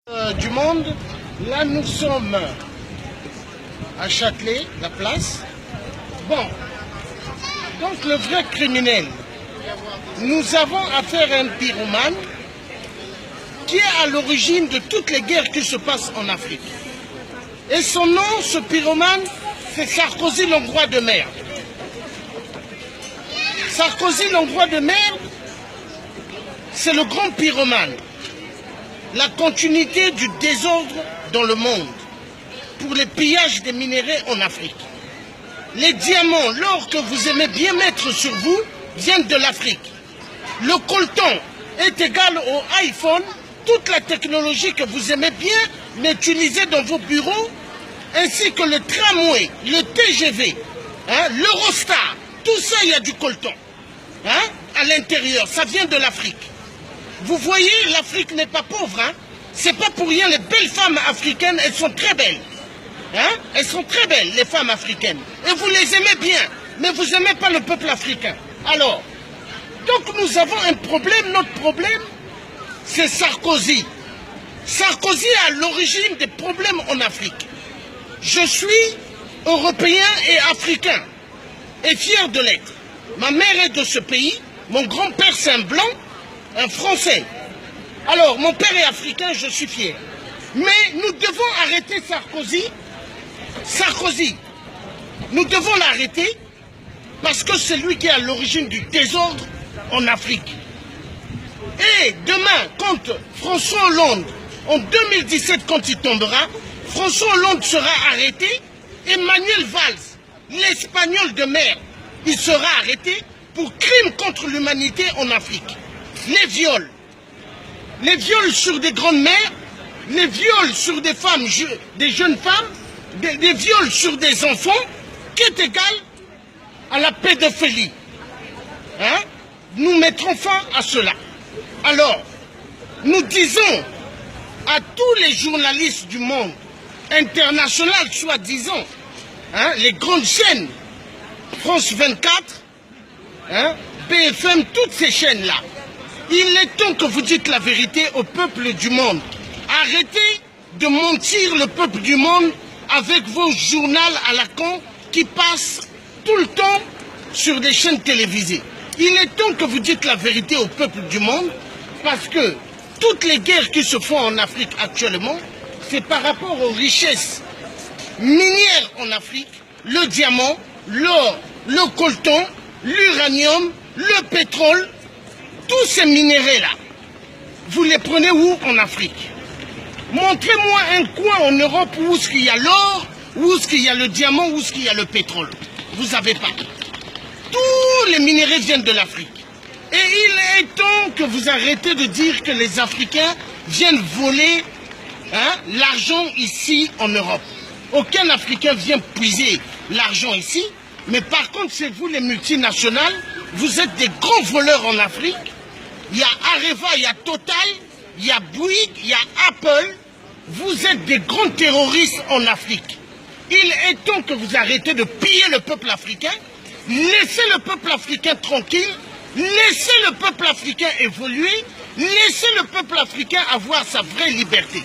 Du monde, là nous sommes à Châtelet, la place. Bon, donc le vrai criminel, nous avons affaire à un pyromane qui est à l'origine de toutes les guerres qui se passent en Afrique. Et son nom, ce pyromane, c'est Sarkozy l'Hongrois de merde. Sarkozy l'Hongrois de merde, c'est le grand pyromane. La continuité du désordre dans le monde pour les pillages des minéraux en Afrique. Les diamants, l'or que vous aimez bien mettre sur vous, viennent de l'Afrique. Le coltan est égal au iPhone, toute la technologie que vous aimez bien utiliser dans vos bureaux, ainsi que le tramway, le TGV, l'Eurostar, tout ça, il y a du coltan à l'intérieur, ça vient de l'Afrique. Vous voyez, l'Afrique n'est pas pauvre. C'est pas pour rien, les belles femmes africaines, elles sont très belles. Elles sont très belles, les femmes africaines. Et vous les aimez bien, mais vous n'aimez pas le peuple africain. Alors, donc nous avons un problème. Notre problème, c'est Sarkozy. Sarkozy est à l'origine des problèmes en Afrique. Je suis européen et africain, et fier de l'être. Ma mère est de ce pays, mon grand-père c'est un blanc, un Français. Alors, mon père est africain, je suis fier. Mais nous devons arrêter Sarkozy. Sarkozy, nous devons l'arrêter parce que c'est lui qui est à l'origine du désordre en Afrique. Et demain, quand François Hollande, en 2017, quand il tombera, François Hollande sera arrêté et Manuel Valls, l'Espagnol de merde, il sera arrêté pour crime contre l'humanité en Afrique. Les viols sur des grandes mères, les viols sur des femmes, des jeunes femmes, des viols sur des enfants, qui est égal à la pédophilie. Nous mettrons fin à cela. Alors, nous disons à tous les journalistes du monde international, soi-disant, les grandes chaînes, France 24, BFM, toutes ces chaînes-là, il est temps que vous dites la vérité au peuple du monde. Arrêtez de mentir le peuple du monde avec vos journaux à la con qui passent tout le temps sur des chaînes télévisées. Il est temps que vous dites la vérité au peuple du monde parce que toutes les guerres qui se font en Afrique actuellement, c'est par rapport aux richesses minières en Afrique, le diamant, l'or, le coltan, l'uranium, le pétrole. Tous ces minéraux-là, vous les prenez où en Afrique? Montrez-moi un coin en Europe où il y a l'or, où il y a le diamant, où il y a le pétrole. Vous n'avez pas. Tous les minéraux viennent de l'Afrique. Et il est temps que vous arrêtez de dire que les Africains viennent voler l'argent ici en Europe. Aucun Africain vient puiser l'argent ici, mais par contre, c'est vous les multinationales, vous êtes des grands voleurs en Afrique. Il y a Areva, il y a Total, il y a Bouygues, il y a Apple. Vous êtes des grands terroristes en Afrique. Il est temps que vous arrêtez de piller le peuple africain. Laissez le peuple africain tranquille. Laissez le peuple africain évoluer. Laissez le peuple africain avoir sa vraie liberté.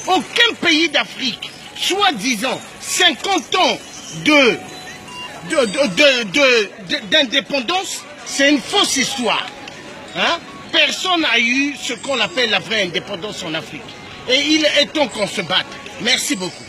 Aucun pays d'Afrique, soi-disant 50 ans d'indépendance, c'est une fausse histoire. Personne n'a eu ce qu'on appelle la vraie indépendance en Afrique. Et il est temps qu'on se batte. Merci beaucoup.